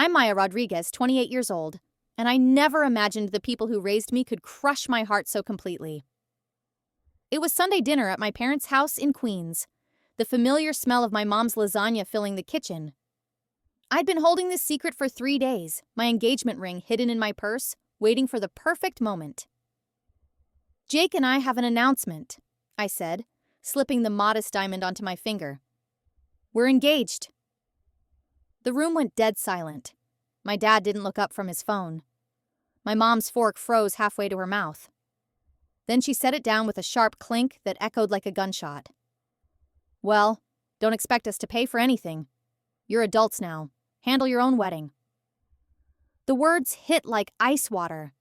I'm Maya Rodriguez, 28 years old, and I never imagined the people who raised me could crush my heart so completely. It was Sunday dinner at my parents' house in Queens, the familiar smell of my mom's lasagna filling the kitchen. I'd been holding this secret for 3 days, my engagement ring hidden in my purse, waiting for the perfect moment. "Jake and I have an announcement," I said, slipping the modest diamond onto my finger. "We're engaged." The room went dead silent. My dad didn't look up from his phone. My mom's fork froze halfway to her mouth. Then she set it down with a sharp clink that echoed like a gunshot. "Well, don't expect us to pay for anything. You're adults now. Handle your own wedding." The words hit like ice water.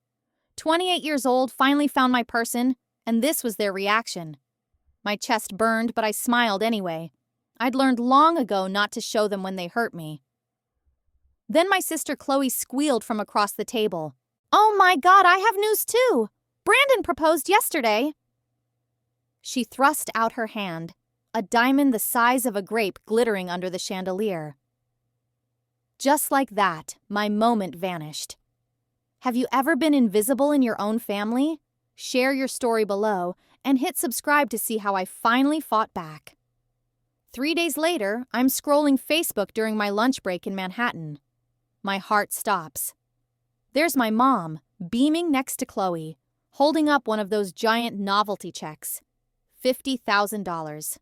28 years old, finally found my person, and this was their reaction. My chest burned, but I smiled anyway. I'd learned long ago not to show them when they hurt me. Then my sister Chloe squealed from across the table. "Oh my God, I have news too! Brandon proposed yesterday!" She thrust out her hand, a diamond the size of a grape glittering under the chandelier. Just like that, my moment vanished. Have you ever been invisible in your own family? Share your story below and hit subscribe to see how I finally fought back. 3 days later, I'm scrolling Facebook during my lunch break in Manhattan. My heart stops. There's my mom, beaming next to Chloe, holding up one of those giant novelty checks. $50,000.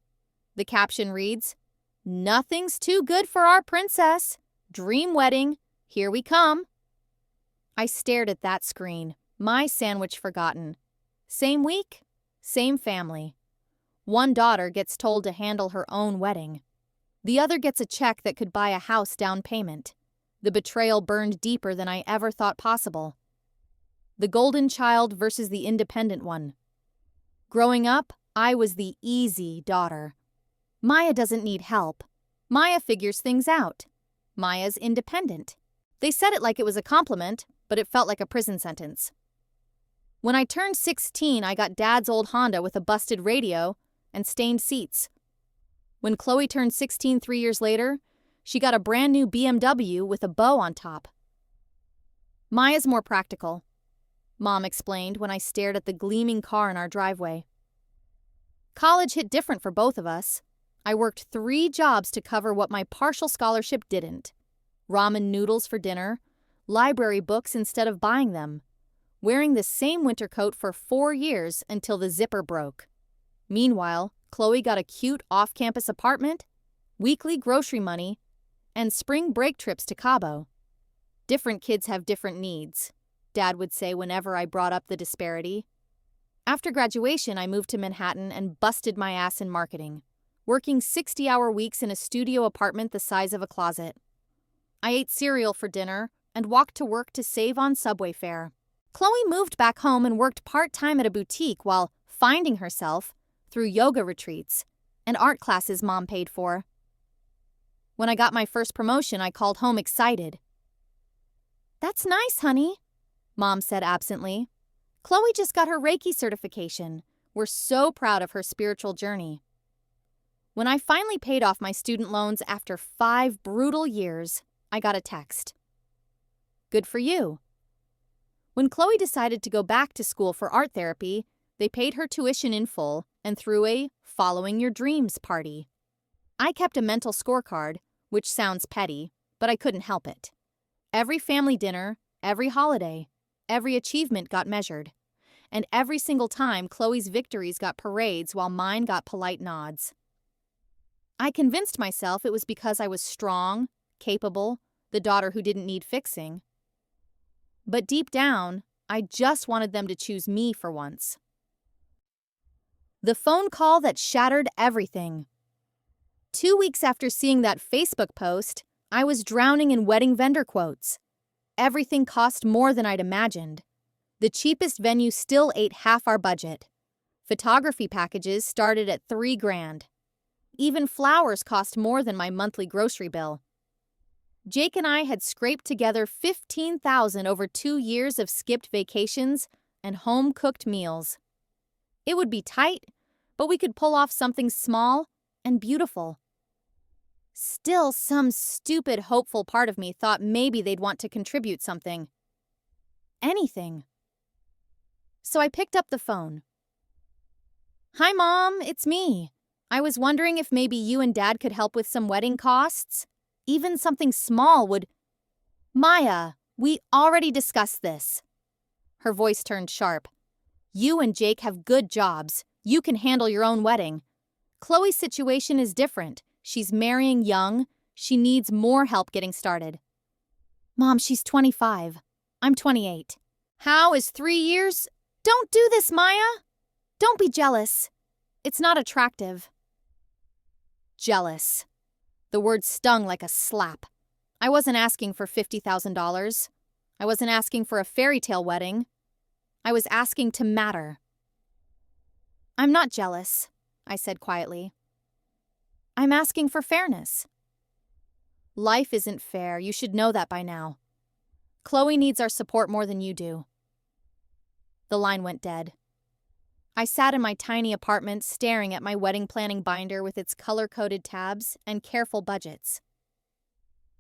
The caption reads, "Nothing's too good for our princess. Dream wedding. Here we come." I stared at that screen, my sandwich forgotten. Same week, same family. One daughter gets told to handle her own wedding. The other gets a check that could buy a house down payment. The betrayal burned deeper than I ever thought possible. The golden child versus the independent one. Growing up, I was the easy daughter. Maya doesn't need help. Maya figures things out. Maya's independent. They said it like it was a compliment, but it felt like a prison sentence. When I turned 16, I got Dad's old Honda with a busted radio and stained seats. When Chloe turned 16 3 years later, she got a brand new BMW with a bow on top. "Maya's more practical," Mom explained when I stared at the gleaming car in our driveway. College hit different for both of us. I worked 3 jobs to cover what my partial scholarship didn't. Ramen noodles for dinner, library books instead of buying them, wearing the same winter coat for 4 years until the zipper broke. Meanwhile, Chloe got a cute off-campus apartment, weekly grocery money, and spring break trips to Cabo. "Different kids have different needs," Dad would say whenever I brought up the disparity. After graduation, I moved to Manhattan and busted my ass in marketing, working 60-hour weeks in a studio apartment the size of a closet. I ate cereal for dinner and walked to work to save on subway fare. Chloe moved back home and worked part-time at a boutique while finding herself through yoga retreats and art classes Mom paid for. When I got my first promotion, I called home excited. "That's nice, honey," Mom said absently. "Chloe just got her Reiki certification. We're so proud of her spiritual journey." When I finally paid off my student loans after 5 brutal years, I got a text. "Good for you." When Chloe decided to go back to school for art therapy, they paid her tuition in full and threw a Following Your Dreams party. I kept a mental scorecard, which sounds petty, but I couldn't help it. Every family dinner, every holiday, every achievement got measured. And every single time, Chloe's victories got parades while mine got polite nods. I convinced myself it was because I was strong, capable, the daughter who didn't need fixing. But deep down, I just wanted them to choose me for once. The phone call that shattered everything. 2 weeks after seeing that Facebook post, I was drowning in wedding vendor quotes. Everything cost more than I'd imagined. The cheapest venue still ate half our budget. Photography packages started at $3,000. Even flowers cost more than my monthly grocery bill. Jake and I had scraped together $15,000 over 2 years of skipped vacations and home-cooked meals. It would be tight, but we could pull off something small and beautiful. Still, some stupid, hopeful part of me thought maybe they'd want to contribute something. Anything. So I picked up the phone. "Hi, Mom, it's me. I was wondering if maybe you and Dad could help with some wedding costs. Even something small would—" "Maya, we already discussed this." Her voice turned sharp. "You and Jake have good jobs. You can handle your own wedding. Chloe's situation is different. She's marrying young. She needs more help getting started." "Mom, she's 25. I'm 28. How is 3 years? Don't do this, Maya! Don't be jealous. It's not attractive." Jealous. The word stung like a slap. I wasn't asking for $50,000. I wasn't asking for a fairy tale wedding. I was asking to matter. "I'm not jealous," I said quietly. "I'm asking for fairness." "Life isn't fair. You should know that by now. Chloe needs our support more than you do." The line went dead. I sat in my tiny apartment staring at my wedding planning binder with its color-coded tabs and careful budgets.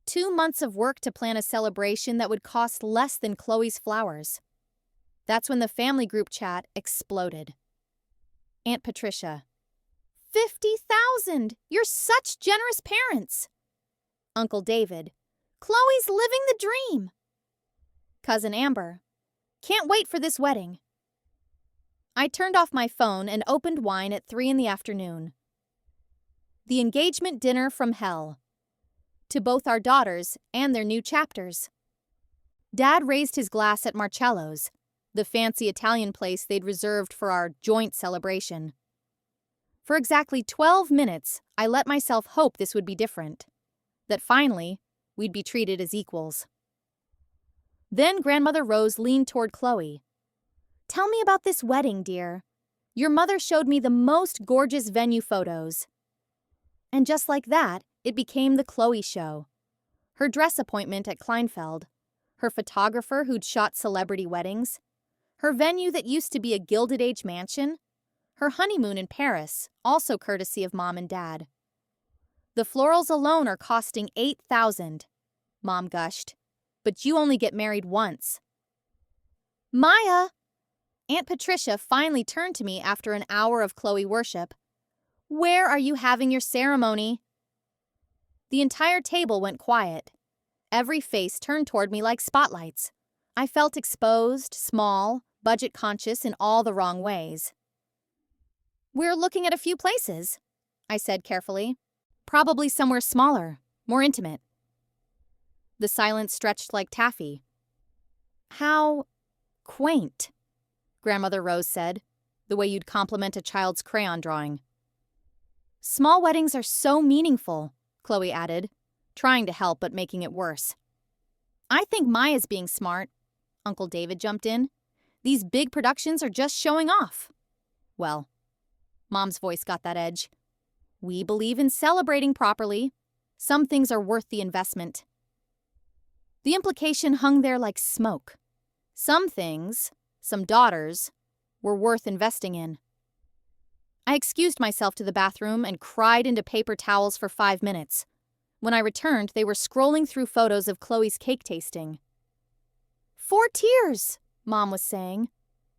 2 months of work to plan a celebration that would cost less than Chloe's flowers. That's when the family group chat exploded. Aunt Patricia. $50,000! You're such generous parents! Uncle David. Chloe's living the dream! Cousin Amber. Can't wait for this wedding. I turned off my phone and opened wine at 3 p.m. The engagement dinner from hell. To both our daughters and their new chapters. Dad raised his glass at Marcello's, the fancy Italian place they'd reserved for our joint celebration. For exactly 12 minutes, I let myself hope this would be different. That finally, we'd be treated as equals. Then Grandmother Rose leaned toward Chloe. "Tell me about this wedding, dear. Your mother showed me the most gorgeous venue photos." And just like that, it became the Chloe show. Her dress appointment at Kleinfeld, her photographer who'd shot celebrity weddings, her venue that used to be a Gilded Age mansion, her honeymoon in Paris, also courtesy of Mom and Dad. "The florals alone are costing $8,000, Mom gushed. "But you only get married once." "Maya!" Aunt Patricia finally turned to me after an hour of Chloe worship. "Where are you having your ceremony?" The entire table went quiet. Every face turned toward me like spotlights. I felt exposed, small, budget-conscious in all the wrong ways. "We're looking at a few places," I said carefully. "Probably somewhere smaller, more intimate." The silence stretched like taffy. "How quaint," Grandmother Rose said, the way you'd compliment a child's crayon drawing. "Small weddings are so meaningful," Chloe added, trying to help but making it worse. "I think Maya's being smart," Uncle David jumped in. "These big productions are just showing off." "Well," Mom's voice got that edge. "We believe in celebrating properly. Some things are worth the investment." The implication hung there like smoke. Some things, some daughters, were worth investing in. I excused myself to the bathroom and cried into paper towels for 5 minutes. When I returned, they were scrolling through photos of Chloe's cake tasting. "4 tears," Mom was saying.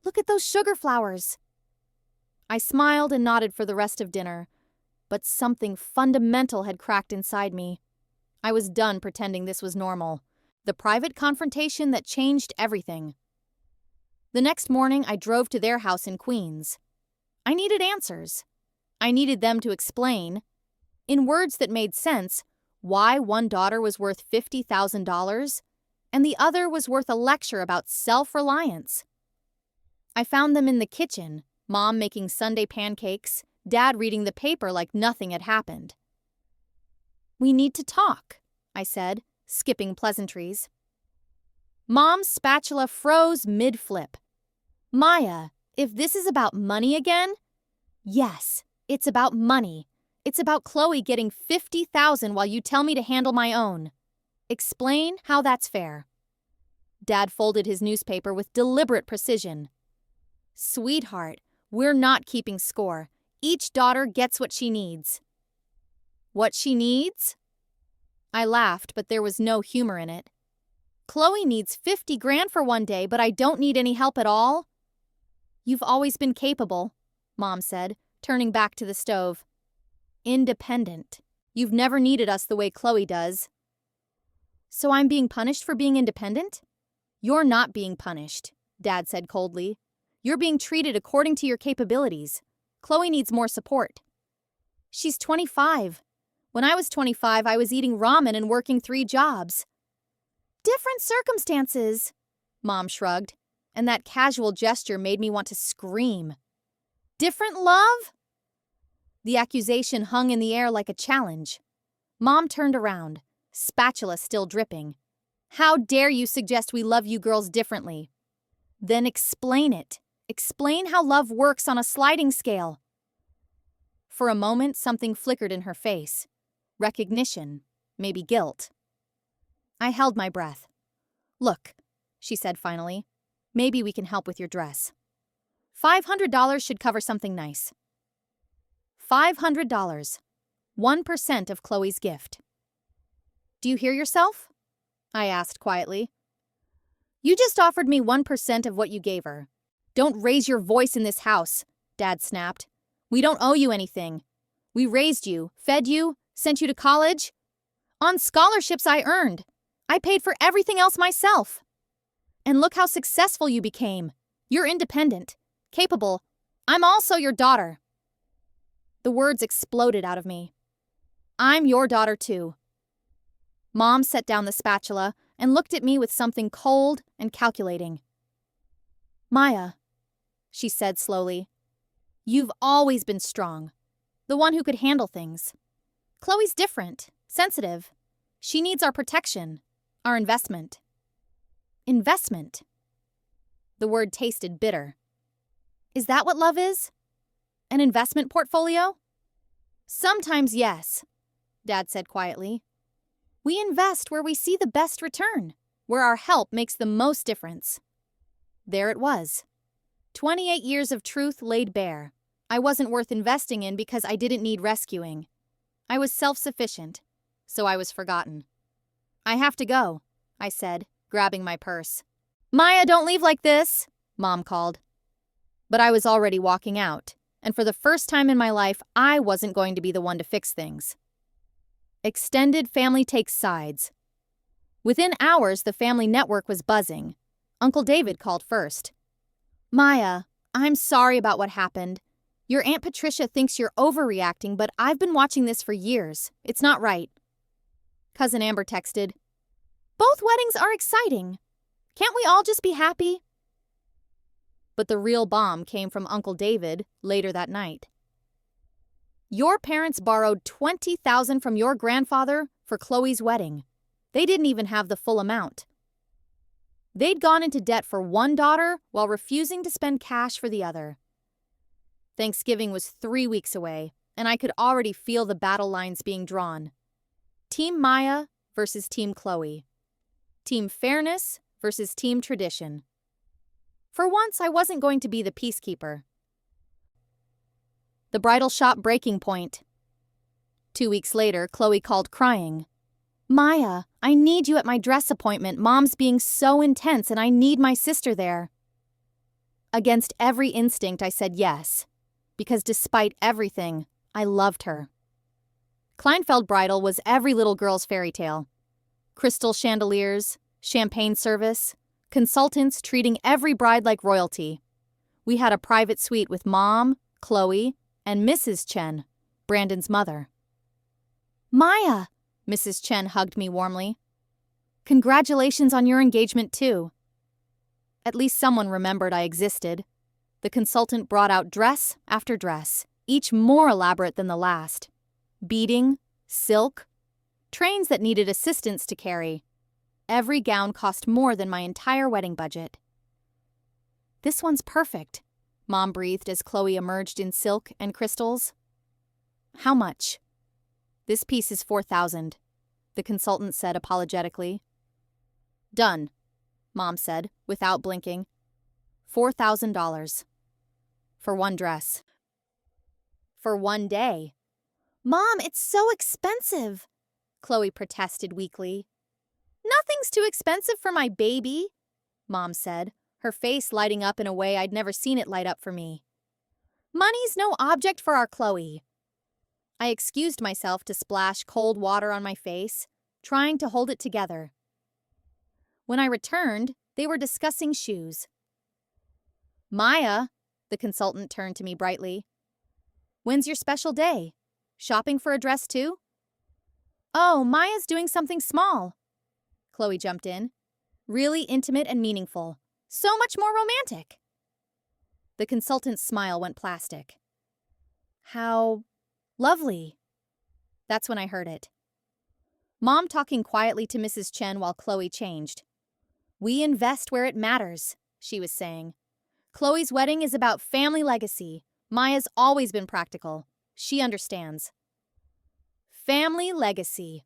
"Look at those sugar flowers." I smiled and nodded for the rest of dinner, but something fundamental had cracked inside me. I was done pretending this was normal. The private confrontation that changed everything. The next morning, I drove to their house in Queens. I needed answers. I needed them to explain, in words that made sense, why one daughter was worth $50,000 and the other was worth a lecture about self-reliance. I found them in the kitchen, Mom making Sunday pancakes, Dad reading the paper like nothing had happened. "We need to talk," I said, skipping pleasantries. Mom's spatula froze mid-flip. "Maya, if this is about money again..." "Yes, it's about money. It's about Chloe getting $50,000 while you tell me to handle my own. Explain how that's fair." Dad folded his newspaper with deliberate precision. "Sweetheart, we're not keeping score. Each daughter gets what she needs." "What she needs?" I laughed, but there was no humor in it. Chloe needs 50 grand for one day, but I don't need any help at all? You've always been capable, Mom said, turning back to the stove. Independent. You've never needed us the way Chloe does. So I'm being punished for being independent? You're not being punished, Dad said coldly. You're being treated according to your capabilities. Chloe needs more support. She's 25. When I was 25, I was eating ramen and working 3 jobs. Different circumstances, Mom shrugged, and that casual gesture made me want to scream. Different love? The accusation hung in the air like a challenge. Mom turned around, spatula still dripping. How dare you suggest we love you girls differently? Then explain it. Explain how love works on a sliding scale. For a moment, something flickered in her face. Recognition, maybe guilt. I held my breath. Look, she said finally, maybe we can help with your dress. $500 should cover something nice. $500. 1% of Chloe's gift. Do you hear yourself? I asked quietly. You just offered me 1% of what you gave her. Don't raise your voice in this house, Dad snapped. We don't owe you anything. We raised you, fed you, sent you to college. On scholarships I earned. I paid for everything else myself. And look how successful you became. You're independent, capable. I'm also your daughter. The words exploded out of me. I'm your daughter too. Mom set down the spatula and looked at me with something cold and calculating. Maya, she said slowly, you've always been strong, the one who could handle things. Chloe's different, sensitive. She needs our protection, our investment. Investment. The word tasted bitter. Is that what love is? An investment portfolio? Sometimes yes, Dad said quietly. We invest where we see the best return, where our help makes the most difference. There it was. 28 years of truth laid bare. I wasn't worth investing in because I didn't need rescuing. I was self-sufficient, so I was forgotten. I have to go, I said, grabbing my purse. Maya, don't leave like this, Mom called. But I was already walking out, and for the first time in my life, I wasn't going to be the one to fix things. Extended family takes sides. Within hours, the family network was buzzing. Uncle David called first. Maya, I'm sorry about what happened. Your Aunt Patricia thinks you're overreacting, but I've been watching this for years. It's not right. Cousin Amber texted, Both weddings are exciting. Can't we all just be happy? But the real bomb came from Uncle David later that night. Your parents borrowed $20,000 from your grandfather for Chloe's wedding. They didn't even have the full amount. They'd gone into debt for one daughter while refusing to spend cash for the other. Thanksgiving was 3 weeks away, and I could already feel the battle lines being drawn. Team Maya versus Team Chloe. Team Fairness versus Team Tradition. For once, I wasn't going to be the peacekeeper. The bridal shop breaking point. 2 weeks later, Chloe called crying. Maya, I need you at my dress appointment. Mom's being so intense and I need my sister there. Against every instinct, I said yes, because despite everything, I loved her. Kleinfeld Bridal was every little girl's fairy tale. Crystal chandeliers, champagne service, consultants treating every bride like royalty. We had a private suite with Mom, Chloe, and Mrs. Chen, Brandon's mother. Maya, Mrs. Chen hugged me warmly. Congratulations on your engagement, too. At least someone remembered I existed. The consultant brought out dress after dress, each more elaborate than the last. Beading, silk, trains that needed assistance to carry. Every gown cost more than my entire wedding budget. This one's perfect, Mom breathed as Chloe emerged in silk and crystals. How much? This piece is $4,000, the consultant said apologetically. Done, Mom said, without blinking. $4,000. For one dress. For one day. Mom, it's so expensive. Chloe protested weakly. Nothing's too expensive for my baby, Mom said, her face lighting up in a way I'd never seen it light up for me. Money's no object for our Chloe. I excused myself to splash cold water on my face, trying to hold it together. When I returned, they were discussing shoes. Maya, the consultant turned to me brightly. When's your special day? Shopping for a dress too? Oh, Maya's doing something small. Chloe jumped in. Really intimate and meaningful. So much more romantic. The consultant's smile went plastic. How lovely. That's when I heard it. Mom talking quietly to Mrs. Chen while Chloe changed. We invest where it matters, she was saying. Chloe's wedding is about family legacy. Maya's always been practical. She understands. Family legacy.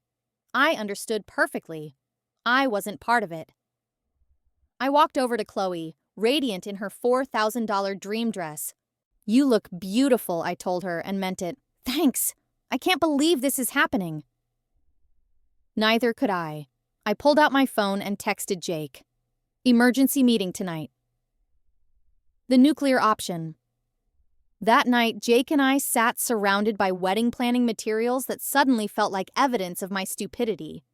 I understood perfectly. I wasn't part of it. I walked over to Chloe, radiant in her $4,000 dream dress. You look beautiful, I told her, and meant it. Thanks. I can't believe this is happening. Neither could I. I pulled out my phone and texted Jake. Emergency meeting tonight. The nuclear option. That night, Jake and I sat surrounded by wedding planning materials that suddenly felt like evidence of my stupidity.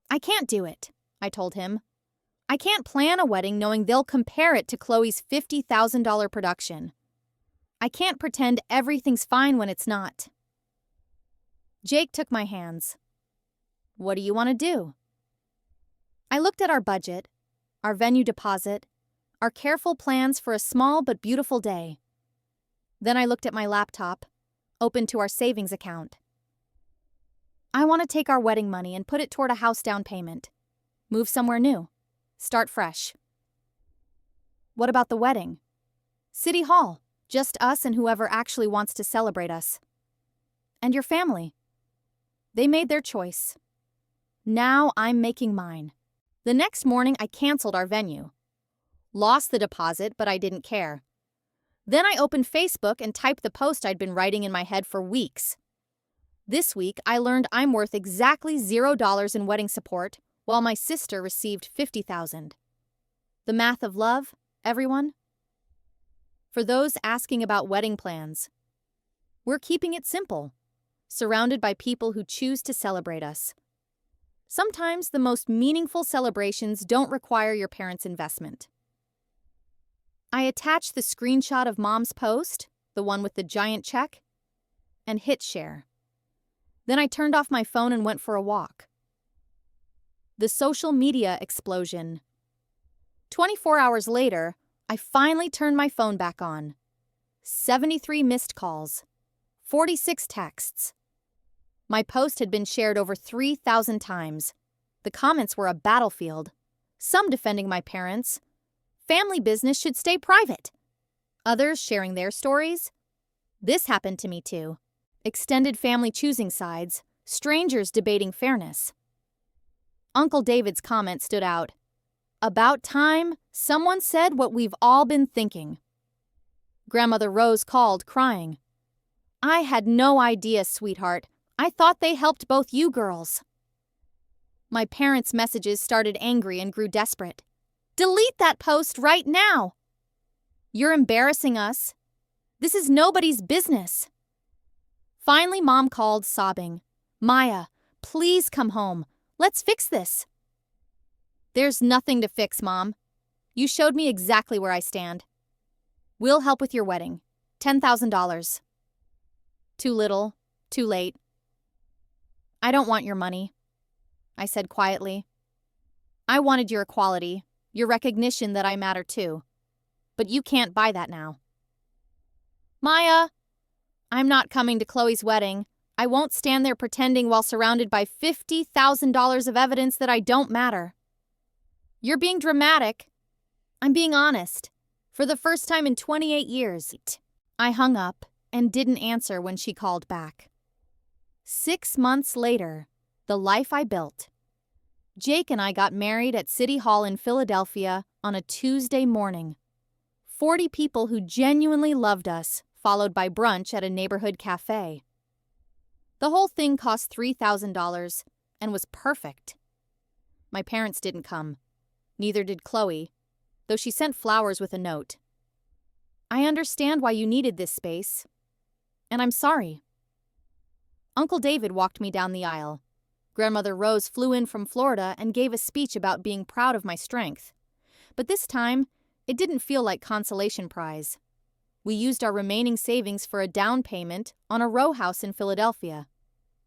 I can't do it, I told him. I can't plan a wedding knowing they'll compare it to Chloe's $50,000 production. I can't pretend everything's fine when it's not. Jake took my hands. What do you want to do? I looked at our budget, our venue deposit, our careful plans for a small but beautiful day. Then I looked at my laptop, open to our savings account. I want to take our wedding money and put it toward a house down payment. Move somewhere new. Start fresh. What about the wedding? City Hall. Just us and whoever actually wants to celebrate us. And your family. They made their choice. Now I'm making mine. The next morning, I canceled our venue. Lost the deposit, but I didn't care. Then I opened Facebook and typed the post I'd been writing in my head for weeks. This week, I learned I'm worth exactly $0 in wedding support, while my sister received $50,000. The math of love, everyone? For those asking about wedding plans, we're keeping it simple, surrounded by people who choose to celebrate us. Sometimes the most meaningful celebrations don't require your parents' investment. I attached the screenshot of Mom's post, the one with the giant check, and hit share. Then I turned off my phone and went for a walk. The social media explosion. 24 hours later, I finally turned my phone back on. 73 missed calls. 46 texts. My post had been shared over 3,000 times. The comments were a battlefield. Some defending my parents. Family business should stay private. Others sharing their stories. This happened to me too. Extended family choosing sides. Strangers debating fairness. Uncle David's comment stood out. About time, someone said what we've all been thinking. Grandmother Rose called, crying. I had no idea, sweetheart. I thought they helped both you girls. My parents' messages started angry and grew desperate. Delete that post right now. You're embarrassing us. This is nobody's business. Finally, Mom called, sobbing. Maya, please come home. Let's fix this. There's nothing to fix, Mom. You showed me exactly where I stand. We'll help with your wedding. $10,000. Too little, too late. I don't want your money, I said quietly. I wanted your equality, your recognition that I matter too. But you can't buy that now. Maya, I'm not coming to Chloe's wedding. I won't stand there pretending while surrounded by $50,000 of evidence that I don't matter. You're being dramatic. I'm being honest. For the first time in 28 years. I hung up and didn't answer when she called back. 6 months later, the life I built. Jake and I got married at City Hall in Philadelphia on a Tuesday morning. 40 people who genuinely loved us, followed by brunch at a neighborhood cafe. The whole thing cost $3,000 and was perfect. My parents didn't come. Neither did Chloe, though she sent flowers with a note. I understand why you needed this space, and I'm sorry. Uncle David walked me down the aisle. Grandmother Rose flew in from Florida and gave a speech about being proud of my strength. But this time, it didn't feel like consolation prize. We used our remaining savings for a down payment on a row house in Philadelphia.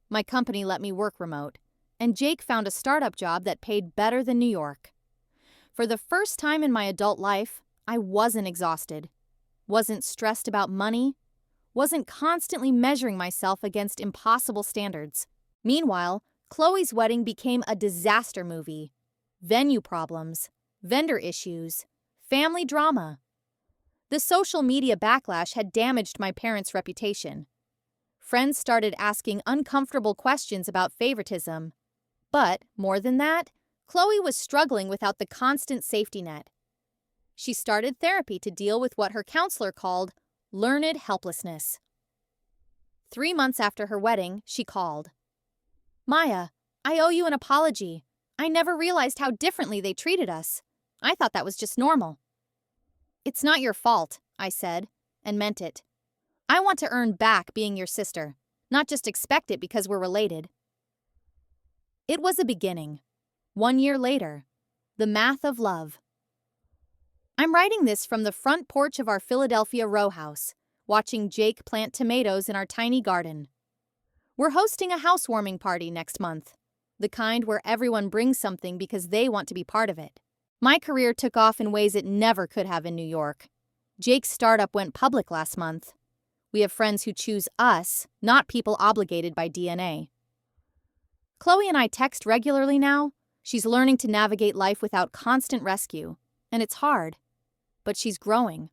My company let me work remote, and Jake found a startup job that paid better than New York. For the first time in my adult life, I wasn't exhausted, wasn't stressed about money, wasn't constantly measuring myself against impossible standards. Meanwhile, Chloe's wedding became a disaster movie. Venue problems, vendor issues, family drama. The social media backlash had damaged my parents' reputation. Friends started asking uncomfortable questions about favoritism. But, more than that, Chloe was struggling without the constant safety net. She started therapy to deal with what her counselor called learned helplessness. 3 months after her wedding, she called. "Maya, I owe you an apology. I never realized how differently they treated us. I thought that was just normal." "It's not your fault," I said, and meant it. "I want to earn back being your sister, not just expect it because we're related." It was a beginning. 1 year later, the math of love. I'm writing this from the front porch of our Philadelphia row house, watching Jake plant tomatoes in our tiny garden. We're hosting a housewarming party next month, the kind where everyone brings something because they want to be part of it. My career took off in ways it never could have in New York. Jake's startup went public last month. We have friends who choose us, not people obligated by DNA. Chloe and I text regularly now. She's learning to navigate life without constant rescue, and it's hard. But she's growing.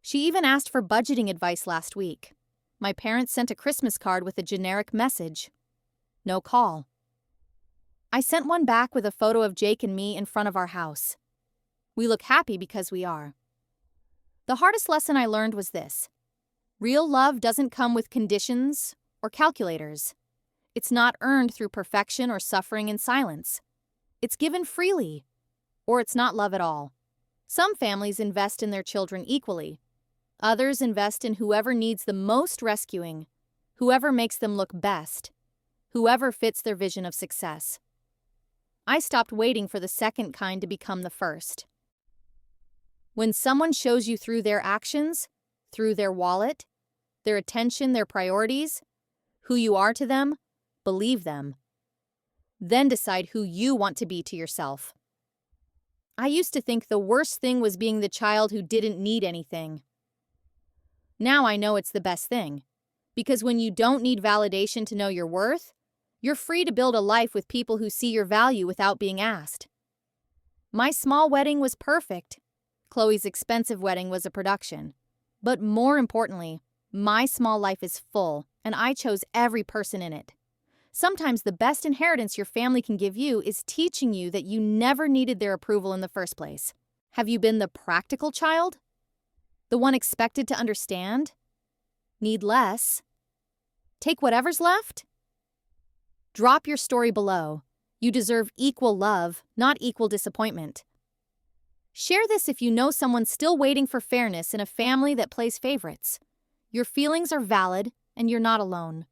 She even asked for budgeting advice last week. My parents sent a Christmas card with a generic message. No call. I sent one back with a photo of Jake and me in front of our house. We look happy because we are. The hardest lesson I learned was this. Real love doesn't come with conditions or calculators. It's not earned through perfection or suffering in silence. It's given freely, or it's not love at all. Some families invest in their children equally. Others invest in whoever needs the most rescuing, whoever makes them look best, whoever fits their vision of success. I stopped waiting for the second kind to become the first. When someone shows you through their actions, through their wallet, their attention, their priorities, who you are to them, believe them. Then decide who you want to be to yourself. I used to think the worst thing was being the child who didn't need anything. Now I know it's the best thing, because when you don't need validation to know your worth, you're free to build a life with people who see your value without being asked. My small wedding was perfect. Chloe's expensive wedding was a production. But more importantly, my small life is full, and I chose every person in it. Sometimes the best inheritance your family can give you is teaching you that you never needed their approval in the first place. Have you been the practical child? The one expected to understand? Need less? Take whatever's left? Drop your story below. You deserve equal love, not equal disappointment. Share this if you know someone still waiting for fairness in a family that plays favorites. Your feelings are valid, and you're not alone.